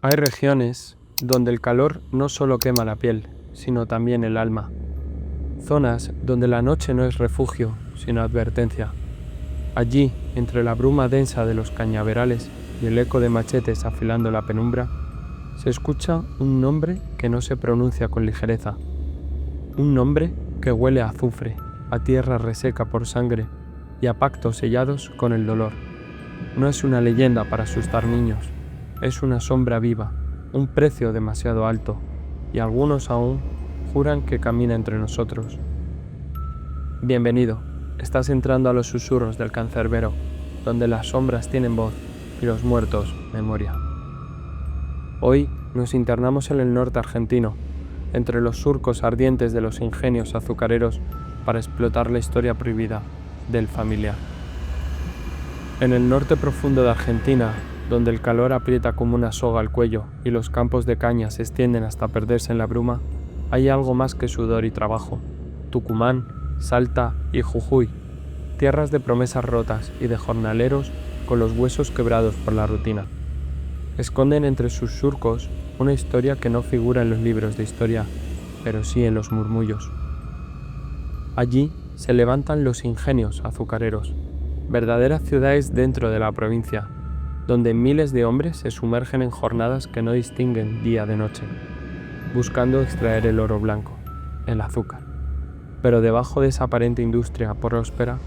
Hay regiones donde el calor no solo quema la piel, sino también el alma. Zonas donde la noche no es refugio, sino advertencia. Allí, entre la bruma densa de los cañaverales y el eco de machetes afilando la penumbra, se escucha un nombre que no se pronuncia con ligereza. Un nombre que huele a azufre, a tierra reseca por sangre y a pactos sellados con el dolor. No es una leyenda para asustar niños, es una sombra viva, un precio demasiado alto, y algunos aún juran que camina entre nosotros. Bienvenido, estás entrando a los susurros del cancerbero, donde las sombras tienen voz y los muertos memoria. Hoy nos internamos en el norte argentino, entre los surcos ardientes de los ingenios azucareros para explotar la historia prohibida del familiar. En el norte profundo de Argentina, donde el calor aprieta como una soga al cuello y los campos de caña se extienden hasta perderse en la bruma, hay algo más que sudor y trabajo. Tucumán, Salta y Jujuy, tierras de promesas rotas y de jornaleros con los huesos quebrados por la rutina. Esconden entre sus surcos una historia que no figura en los libros de historia, pero sí en los murmullos. Allí se levantan los ingenios azucareros, verdaderas ciudades dentro de la provincia, donde miles de hombres se sumergen en jornadas que no distinguen día de noche, buscando extraer el oro blanco, el azúcar. Pero debajo de esa aparente industria próspera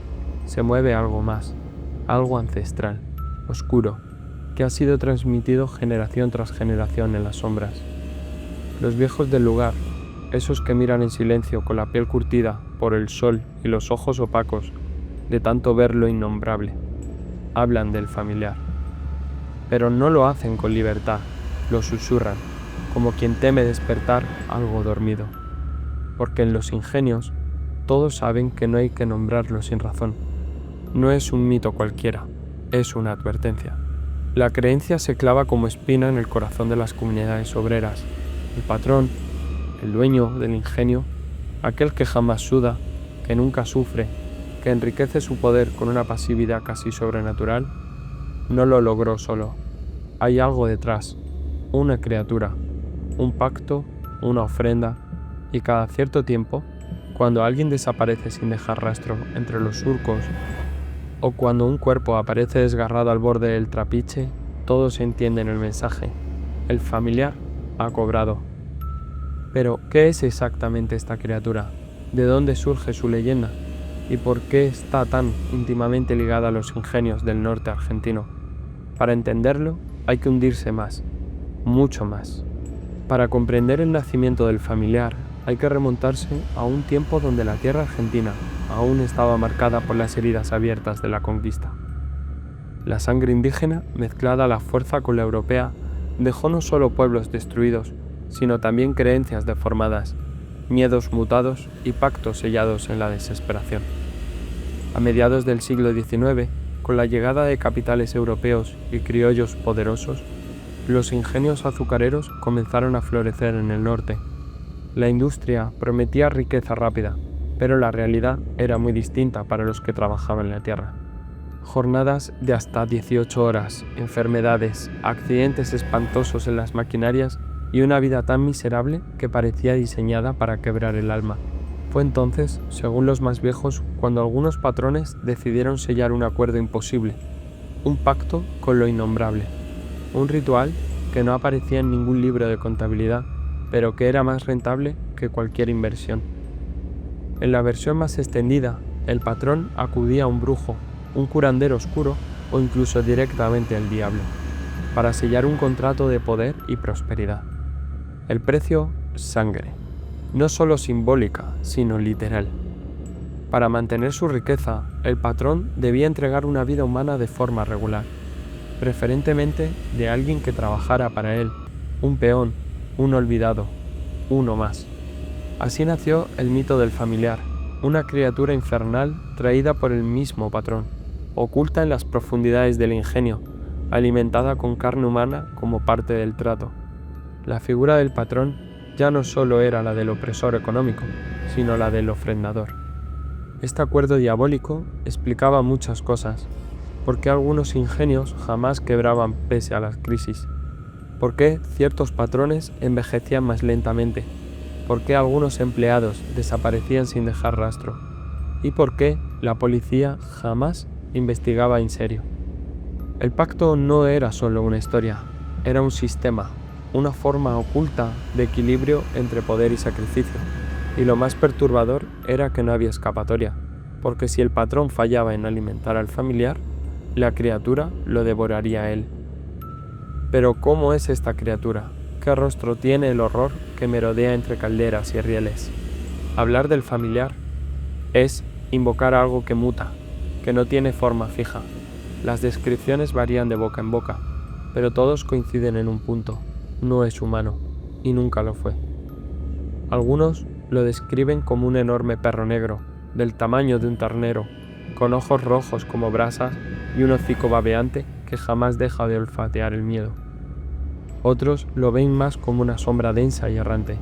se mueve algo más, algo ancestral, oscuro, que ha sido transmitido generación tras generación en las sombras. Los viejos del lugar, esos que miran en silencio con la piel curtida por el sol y los ojos opacos de tanto ver lo innombrable, hablan del familiar. Pero no lo hacen con libertad, lo susurran, como quien teme despertar algo dormido. Porque en los ingenios todos saben que no hay que nombrarlo sin razón. No es un mito cualquiera, es una advertencia. La creencia se clava como espina en el corazón de las comunidades obreras. El patrón, el dueño del ingenio, aquel que jamás suda, que nunca sufre, que enriquece su poder con una pasividad casi sobrenatural, no lo logró solo. Hay algo detrás, una criatura, un pacto, una ofrenda, y cada cierto tiempo, cuando alguien desaparece sin dejar rastro entre los surcos, o cuando un cuerpo aparece desgarrado al borde del trapiche, todos entienden el mensaje. El familiar ha cobrado. Pero, ¿qué es exactamente esta criatura? ¿De dónde surge su leyenda? ¿Y por qué está tan íntimamente ligada a los ingenios del norte argentino? Para entenderlo, hay que hundirse más, mucho más. Para comprender el nacimiento del familiar, hay que remontarse a un tiempo donde la tierra argentina aún estaba marcada por las heridas abiertas de la conquista. La sangre indígena, mezclada a la fuerza con la europea, dejó no solo pueblos destruidos, sino también creencias deformadas, miedos mutados y pactos sellados en la desesperación. A mediados del siglo XIX, con la llegada de capitales europeos y criollos poderosos, los ingenios azucareros comenzaron a florecer en el norte. La industria prometía riqueza rápida, pero la realidad era muy distinta para los que trabajaban en la tierra. Jornadas de hasta 18 horas, enfermedades, accidentes espantosos en las maquinarias y una vida tan miserable que parecía diseñada para quebrar el alma. Fue entonces, según los más viejos, cuando algunos patrones decidieron sellar un acuerdo imposible, un pacto con lo innombrable, un ritual que no aparecía en ningún libro de contabilidad, pero que era más rentable que cualquier inversión. En la versión más extendida, el patrón acudía a un brujo, un curandero oscuro o incluso directamente al diablo, para sellar un contrato de poder y prosperidad. El precio, sangre. No solo simbólica, sino literal. Para mantener su riqueza, el patrón debía entregar una vida humana de forma regular, preferentemente de alguien que trabajara para él, un peón, un olvidado, uno más. Así nació el mito del familiar, una criatura infernal traída por el mismo patrón, oculta en las profundidades del ingenio, alimentada con carne humana como parte del trato. La figura del patrón ya no solo era la del opresor económico, sino la del ofrendador. Este acuerdo diabólico explicaba muchas cosas, porque algunos ingenios jamás quebraban pese a las crisis, ¿Por qué ciertos patrones envejecían más lentamente? ¿Por qué algunos empleados desaparecían sin dejar rastro? ¿Y por qué la policía jamás investigaba en serio? El pacto no era solo una historia, era un sistema, una forma oculta de equilibrio entre poder y sacrificio. Y lo más perturbador era que no había escapatoria, porque si el patrón fallaba en alimentar al familiar, la criatura lo devoraría a él. Pero ¿cómo es esta criatura? ¿Qué rostro tiene el horror que merodea entre calderas y rieles? Hablar del familiar es invocar algo que muta, que no tiene forma fija. Las descripciones varían de boca en boca, pero todos coinciden en un punto: no es humano, y nunca lo fue. Algunos lo describen como un enorme perro negro, del tamaño de un ternero, con ojos rojos como brasas y un hocico babeante que jamás deja de olfatear el miedo. Otros lo ven más como una sombra densa y errante,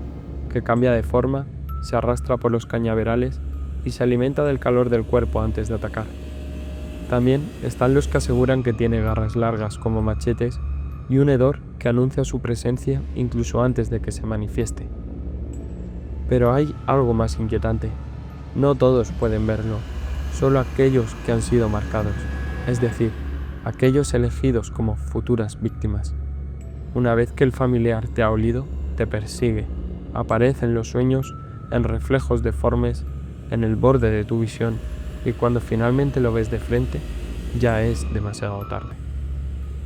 que cambia de forma, se arrastra por los cañaverales y se alimenta del calor del cuerpo antes de atacar. También están los que aseguran que tiene garras largas como machetes y un hedor que anuncia su presencia incluso antes de que se manifieste. Pero hay algo más inquietante. No todos pueden verlo, solo aquellos que han sido marcados, es decir, aquellos elegidos como futuras víctimas. Una vez que el familiar te ha olido, te persigue, aparece en los sueños, en reflejos deformes, en el borde de tu visión, y cuando finalmente lo ves de frente, ya es demasiado tarde.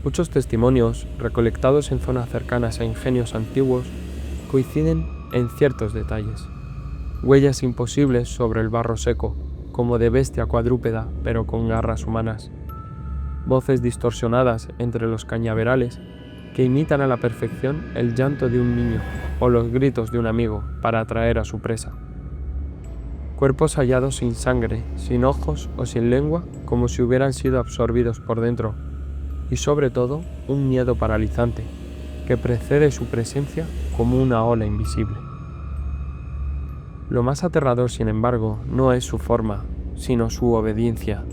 Muchos testimonios, recolectados en zonas cercanas a ingenios antiguos, coinciden en ciertos detalles. Huellas imposibles sobre el barro seco, como de bestia cuadrúpeda, pero con garras humanas. Voces distorsionadas entre los cañaverales, que imitan a la perfección el llanto de un niño o los gritos de un amigo para atraer a su presa. Cuerpos hallados sin sangre, sin ojos o sin lengua, como si hubieran sido absorbidos por dentro. Y sobre todo, un miedo paralizante, que precede su presencia como una ola invisible. Lo más aterrador, sin embargo, no es su forma, sino su obediencia.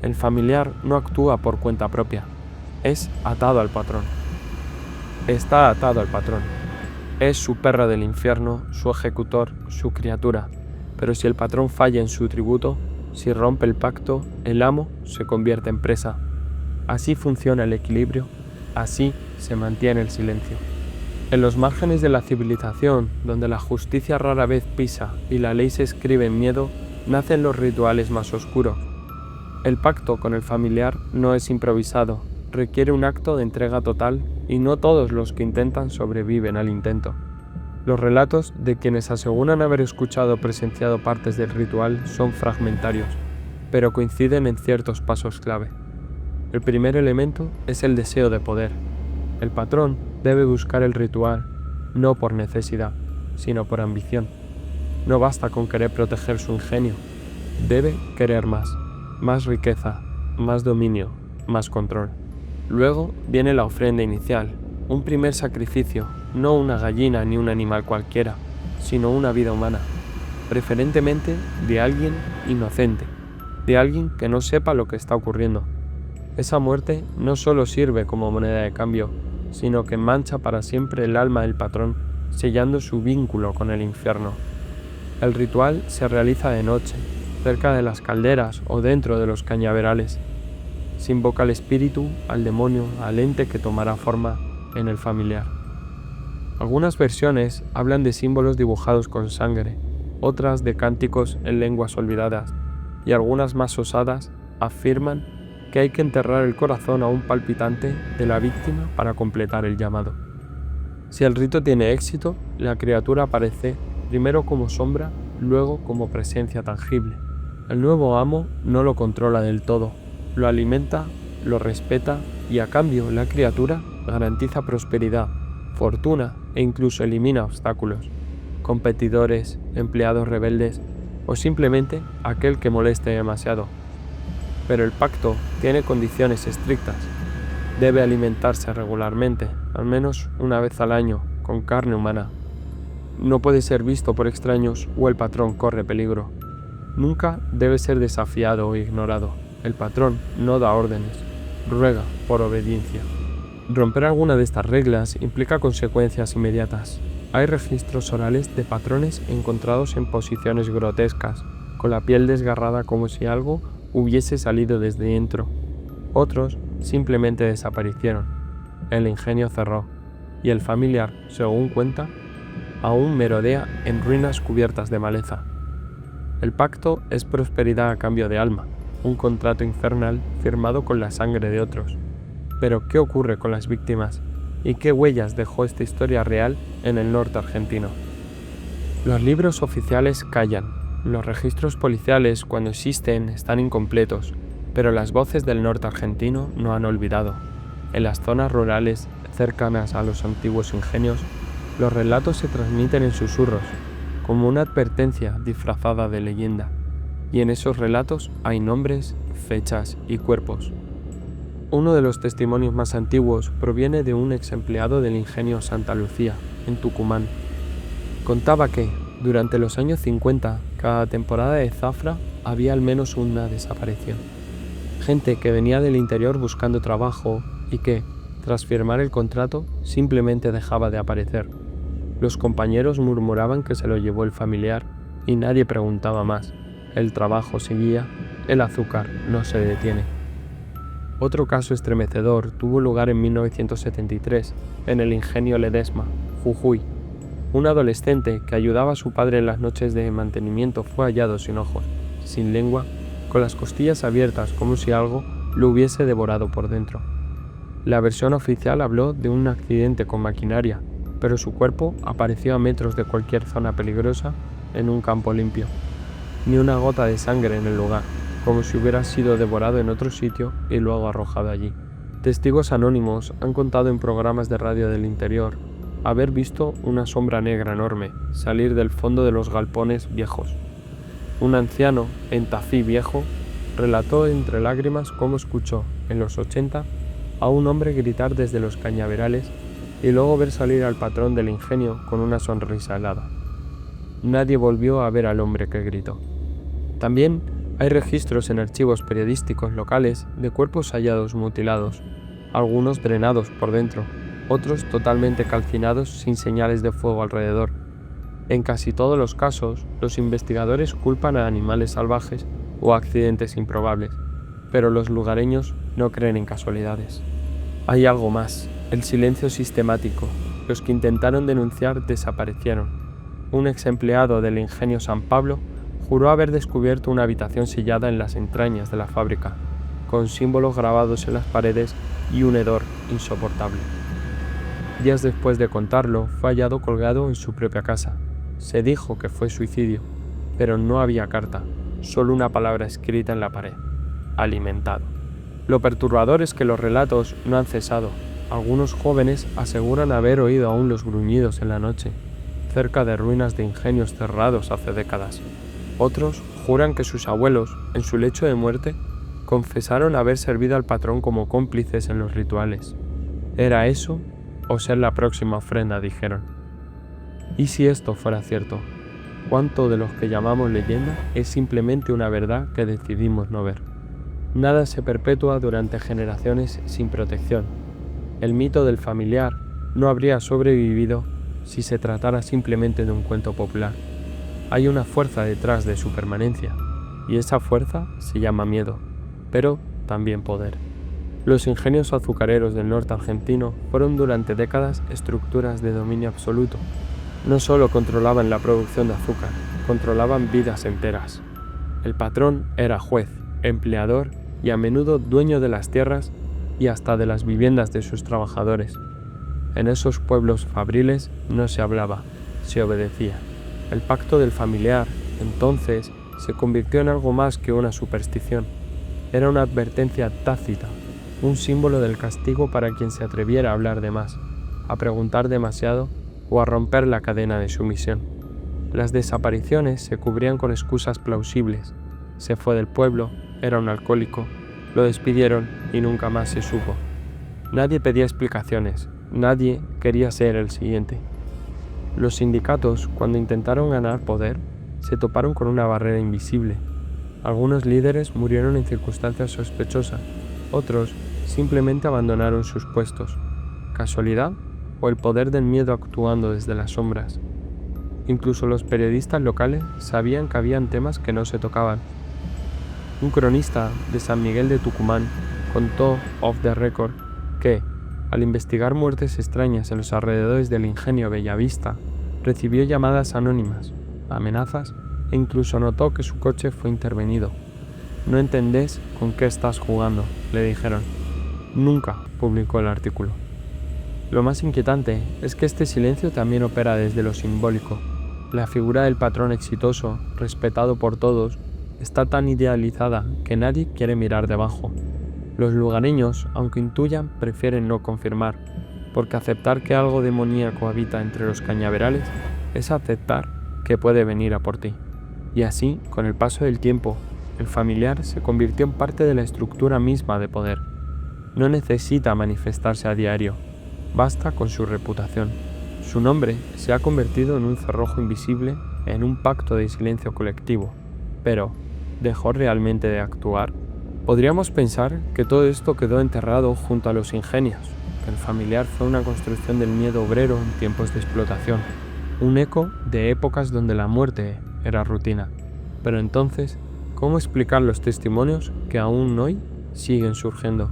El familiar no actúa por cuenta propia, es atado al patrón. Está atado al patrón. Es su perro del infierno, su ejecutor, su criatura. Pero si el patrón falla en su tributo, si rompe el pacto, el amo se convierte en presa. Así funciona el equilibrio, así se mantiene el silencio. En los márgenes de la civilización, donde la justicia rara vez pisa y la ley se escribe en miedo, nacen los rituales más oscuros. El pacto con el familiar no es improvisado, requiere un acto de entrega total y no todos los que intentan sobreviven al intento. Los relatos de quienes aseguran haber escuchado o presenciado partes del ritual son fragmentarios, pero coinciden en ciertos pasos clave. El primer elemento es el deseo de poder. El patrón debe buscar el ritual, no por necesidad, sino por ambición. No basta con querer proteger su ingenio, debe querer más riqueza, más dominio, más control. Luego viene la ofrenda inicial, un primer sacrificio, no una gallina ni un animal cualquiera, sino una vida humana, preferentemente de alguien inocente, de alguien que no sepa lo que está ocurriendo. Esa muerte no solo sirve como moneda de cambio, sino que mancha para siempre el alma del patrón, sellando su vínculo con el infierno. El ritual se realiza de noche, cerca de las calderas o dentro de los cañaverales. Se invoca al espíritu, al demonio, al ente que tomará forma en el familiar. Algunas versiones hablan de símbolos dibujados con sangre, otras de cánticos en lenguas olvidadas, y algunas más osadas afirman que hay que enterrar el corazón aún palpitante de la víctima para completar el llamado. Si el rito tiene éxito, la criatura aparece primero como sombra, luego como presencia tangible. El nuevo amo no lo controla del todo, lo alimenta, lo respeta y a cambio la criatura garantiza prosperidad, fortuna e incluso elimina obstáculos, competidores, empleados rebeldes o simplemente aquel que moleste demasiado. Pero el pacto tiene condiciones estrictas. Debe alimentarse regularmente, al menos una vez al año, con carne humana. No puede ser visto por extraños o el patrón corre peligro. Nunca debe ser desafiado o ignorado. El patrón no da órdenes, ruega por obediencia. Romper alguna de estas reglas implica consecuencias inmediatas. Hay registros orales de patrones encontrados en posiciones grotescas, con la piel desgarrada como si algo hubiese salido desde dentro. Otros simplemente desaparecieron. El ingenio cerró, y el familiar, según cuenta, aún merodea en ruinas cubiertas de maleza. El pacto es prosperidad a cambio de alma, un contrato infernal firmado con la sangre de otros. Pero, ¿qué ocurre con las víctimas? ¿Y qué huellas dejó esta historia real en el norte argentino? Los libros oficiales callan, los registros policiales, cuando existen, están incompletos, pero las voces del norte argentino no han olvidado. En las zonas rurales cercanas a los antiguos ingenios, los relatos se transmiten en susurros, como una advertencia disfrazada de leyenda, y en esos relatos hay nombres, fechas y cuerpos. Uno de los testimonios más antiguos proviene de un ex empleado del ingenio Santa Lucía, en Tucumán. Contaba que, durante los años 50, cada temporada de zafra había al menos una desaparición. Gente que venía del interior buscando trabajo y que, tras firmar el contrato, simplemente dejaba de aparecer. Los compañeros murmuraban que se lo llevó el familiar y nadie preguntaba más. El trabajo seguía, el azúcar no se detiene. Otro caso estremecedor tuvo lugar en 1973, en el ingenio Ledesma, Jujuy. Un adolescente que ayudaba a su padre en las noches de mantenimiento fue hallado sin ojos, sin lengua, con las costillas abiertas como si algo lo hubiese devorado por dentro. La versión oficial habló de un accidente con maquinaria, pero su cuerpo apareció a metros de cualquier zona peligrosa en un campo limpio. Ni una gota de sangre en el lugar, como si hubiera sido devorado en otro sitio y luego arrojado allí. Testigos anónimos han contado en programas de radio del interior haber visto una sombra negra enorme salir del fondo de los galpones viejos. Un anciano, en tafí viejo, relató entre lágrimas cómo escuchó, en los 80, a un hombre gritar desde los cañaverales y luego ver salir al patrón del ingenio con una sonrisa helada. Nadie volvió a ver al hombre que gritó. También hay registros en archivos periodísticos locales de cuerpos hallados mutilados, algunos drenados por dentro, otros totalmente calcinados sin señales de fuego alrededor. En casi todos los casos, los investigadores culpan a animales salvajes o accidentes improbables, pero los lugareños no creen en casualidades. Hay algo más, el silencio sistemático. Los que intentaron denunciar desaparecieron. Un ex empleado del ingenio San Pablo juró haber descubierto una habitación sellada en las entrañas de la fábrica, con símbolos grabados en las paredes y un hedor insoportable. Días después de contarlo, fue hallado colgado en su propia casa. Se dijo que fue suicidio, pero no había carta, solo una palabra escrita en la pared: alimentado. Lo perturbador es que los relatos no han cesado. Algunos jóvenes aseguran haber oído aún los gruñidos en la noche, cerca de ruinas de ingenios cerrados hace décadas. Otros juran que sus abuelos, en su lecho de muerte, confesaron haber servido al patrón como cómplices en los rituales. ¿Era eso o ser la próxima ofrenda?, dijeron. ¿Y si esto fuera cierto? ¿Cuánto de lo que llamamos leyenda es simplemente una verdad que decidimos no ver? Nada se perpetúa durante generaciones sin protección. El mito del familiar no habría sobrevivido si se tratara simplemente de un cuento popular. Hay una fuerza detrás de su permanencia, y esa fuerza se llama miedo, pero también poder. Los ingenios azucareros del norte argentino fueron durante décadas estructuras de dominio absoluto. No solo controlaban la producción de azúcar, controlaban vidas enteras. El patrón era juez, empleador y a menudo dueño de las tierras y hasta de las viviendas de sus trabajadores. En esos pueblos fabriles no se hablaba, se obedecía. El pacto del familiar, entonces, se convirtió en algo más que una superstición. Era una advertencia tácita, un símbolo del castigo para quien se atreviera a hablar de más, a preguntar demasiado o a romper la cadena de sumisión. Las desapariciones se cubrían con excusas plausibles. Se fue del pueblo, era un alcohólico, lo despidieron y nunca más se supo. Nadie pedía explicaciones, nadie quería ser el siguiente. Los sindicatos, cuando intentaron ganar poder, se toparon con una barrera invisible. Algunos líderes murieron en circunstancias sospechosas, otros simplemente abandonaron sus puestos. casualidad o el poder del miedo actuando desde las sombras? Incluso los periodistas locales sabían que habían temas que no se tocaban. Un cronista de San Miguel de Tucumán contó off the record que, al investigar muertes extrañas en los alrededores del ingenio Bellavista, recibió llamadas anónimas, amenazas e incluso notó que su coche fue intervenido. «No entendés con qué estás jugando», le dijeron. Nunca publicó el artículo. Lo más inquietante es que este silencio también opera desde lo simbólico. La figura del patrón exitoso, respetado por todos, está tan idealizada que nadie quiere mirar debajo. Los lugareños, aunque intuyan, prefieren no confirmar, porque aceptar que algo demoníaco habita entre los cañaverales es aceptar que puede venir a por ti. Y así, con el paso del tiempo, el familiar se convirtió en parte de la estructura misma de poder. No necesita manifestarse a diario, basta con su reputación. Su nombre se ha convertido en un cerrojo invisible, en un pacto de silencio colectivo. Pero, ¿dejó realmente de actuar? Podríamos pensar que todo esto quedó enterrado junto a los ingenios, que el familiar fue una construcción del miedo obrero en tiempos de explotación, un eco de épocas donde la muerte era rutina. Pero entonces, ¿cómo explicar los testimonios que aún hoy siguen surgiendo?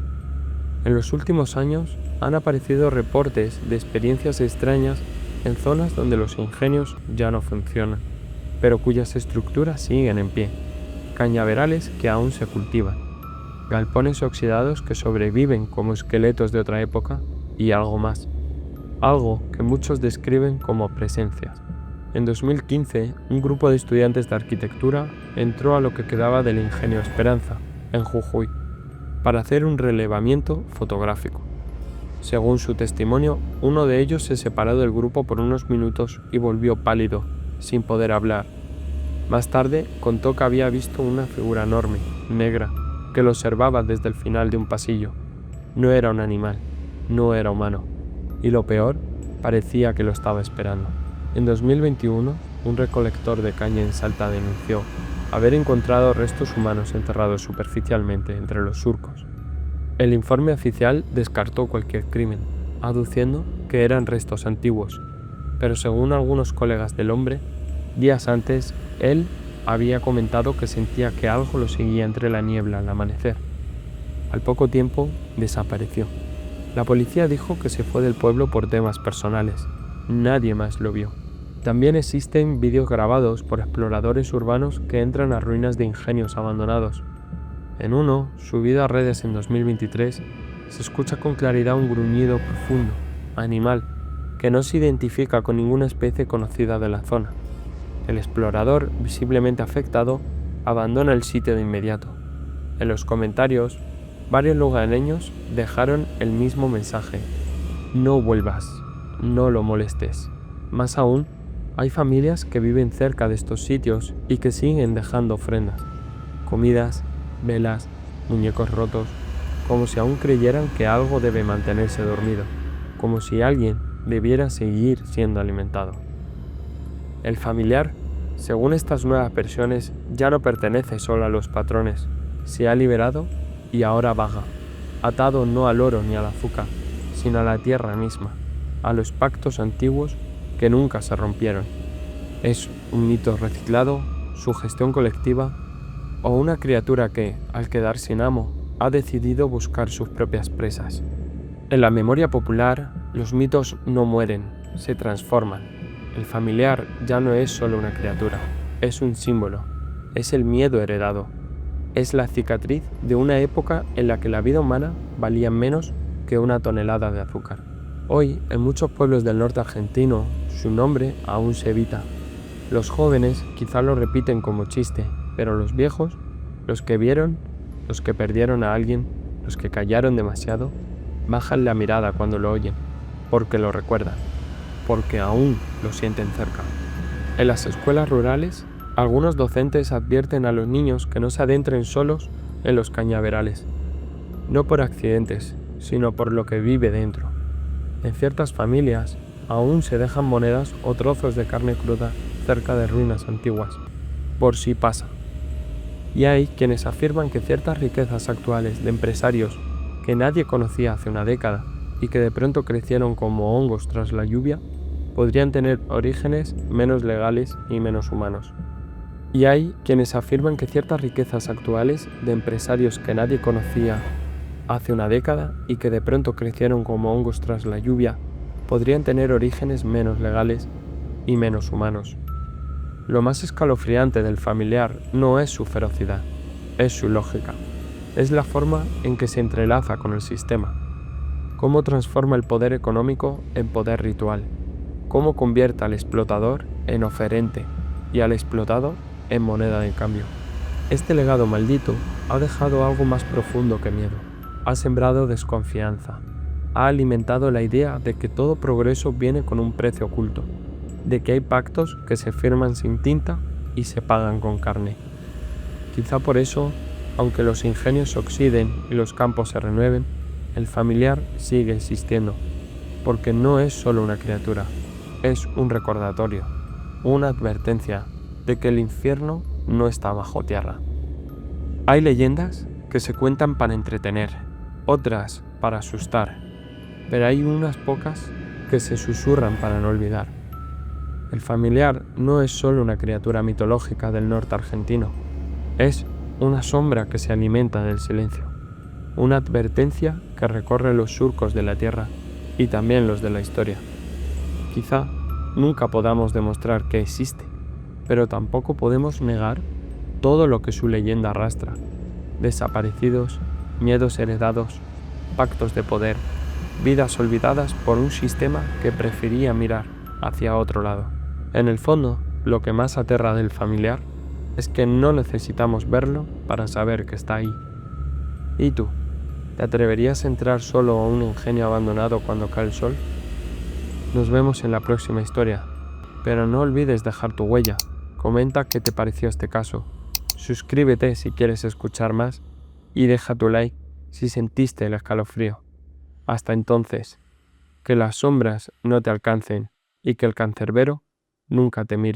En los últimos años han aparecido reportes de experiencias extrañas en zonas donde los ingenios ya no funcionan, pero cuyas estructuras siguen en pie, cañaverales que aún se cultivan, galpones oxidados que sobreviven como esqueletos de otra época y algo más, algo que muchos describen como presencias. En 2015, un grupo de estudiantes de arquitectura entró a lo que quedaba del Ingenio Esperanza, en Jujuy, para hacer un relevamiento fotográfico. Según su testimonio, uno de ellos se separó del grupo por unos minutos y volvió pálido, sin poder hablar. Más tarde contó que había visto una figura enorme, negra, que lo observaba desde el final de un pasillo. No era un animal, no era humano, y lo peor, parecía que lo estaba esperando. En 2021, un recolector de caña en Salta denunció haber encontrado restos humanos enterrados superficialmente entre los surcos. El informe oficial descartó cualquier crimen, aduciendo que eran restos antiguos, pero según algunos colegas del hombre, días antes, él había comentado que sentía que algo lo seguía entre la niebla al amanecer. Al poco tiempo, desapareció. La policía dijo que se fue del pueblo por temas personales. Nadie más lo vio. También existen vídeos grabados por exploradores urbanos que entran a ruinas de ingenios abandonados. En uno, subido a redes en 2023, se escucha con claridad un gruñido profundo, animal, que no se identifica con ninguna especie conocida de la zona. El explorador, visiblemente afectado, abandona el sitio de inmediato. En los comentarios, varios lugareños dejaron el mismo mensaje: no vuelvas, no lo molestes. Más aún, hay familias que viven cerca de estos sitios y que siguen dejando ofrendas, comidas, velas, muñecos rotos, como si aún creyeran que algo debe mantenerse dormido, como si alguien debiera seguir siendo alimentado. El familiar, según estas nuevas versiones, ya no pertenece solo a los patrones, se ha liberado y ahora vaga, atado no al oro ni al azúcar, sino a la tierra misma, a los pactos antiguos que nunca se rompieron. Es un mito reciclado, sugestión colectiva, o una criatura que, al quedar sin amo, ha decidido buscar sus propias presas. En la memoria popular, los mitos no mueren, se transforman. El familiar ya no es solo una criatura, es un símbolo, es el miedo heredado, es la cicatriz de una época en la que la vida humana valía menos que una tonelada de azúcar. Hoy, en muchos pueblos del norte argentino, su nombre aún se evita. Los jóvenes quizá lo repiten como chiste, pero los viejos, los que vieron, los que perdieron a alguien, los que callaron demasiado, bajan la mirada cuando lo oyen, porque lo recuerdan, porque aún lo sienten cerca. En las escuelas rurales, algunos docentes advierten a los niños que no se adentren solos en los cañaverales, no por accidentes, sino por lo que vive dentro. En ciertas familias, aún se dejan monedas o trozos de carne cruda cerca de ruinas antiguas, por si pasa. Y hay quienes afirman que ciertas riquezas actuales de empresarios que nadie conocía hace una década y que de pronto crecieron como hongos tras la lluvia, podrían tener orígenes menos legales y menos humanos. Y hay quienes afirman que ciertas riquezas actuales de empresarios que nadie conocía hace una década y que de pronto crecieron como hongos tras la lluvia, podrían tener orígenes menos legales y menos humanos. Lo más escalofriante del familiar no es su ferocidad, es su lógica. Es la forma en que se entrelaza con el sistema. Cómo transforma el poder económico en poder ritual. Cómo convierte al explotador en oferente y al explotado en moneda de cambio. Este legado maldito ha dejado algo más profundo que miedo. Ha sembrado desconfianza. Ha alimentado la idea de que todo progreso viene con un precio oculto, de que hay pactos que se firman sin tinta y se pagan con carne. Quizá por eso, aunque los ingenios se oxiden y los campos se renueven, el familiar sigue existiendo, porque no es solo una criatura, es un recordatorio, una advertencia de que el infierno no está bajo tierra. Hay leyendas que se cuentan para entretener, otras para asustar, pero hay unas pocas que se susurran para no olvidar. El familiar no es solo una criatura mitológica del norte argentino, es una sombra que se alimenta del silencio, una advertencia que recorre los surcos de la tierra y también los de la historia. Quizá nunca podamos demostrar que existe, pero tampoco podemos negar todo lo que su leyenda arrastra: desaparecidos, miedos heredados, pactos de poder, vidas olvidadas por un sistema que prefería mirar hacia otro lado. En el fondo, lo que más aterra del familiar es que no necesitamos verlo para saber que está ahí. ¿Y tú? ¿Te atreverías a entrar solo a un ingenio abandonado cuando cae el sol? Nos vemos en la próxima historia, pero no olvides dejar tu huella. Comenta qué te pareció este caso. Suscríbete si quieres escuchar más y deja tu like si sentiste el escalofrío. Hasta entonces, que las sombras no te alcancen y que el cancerbero nunca te mire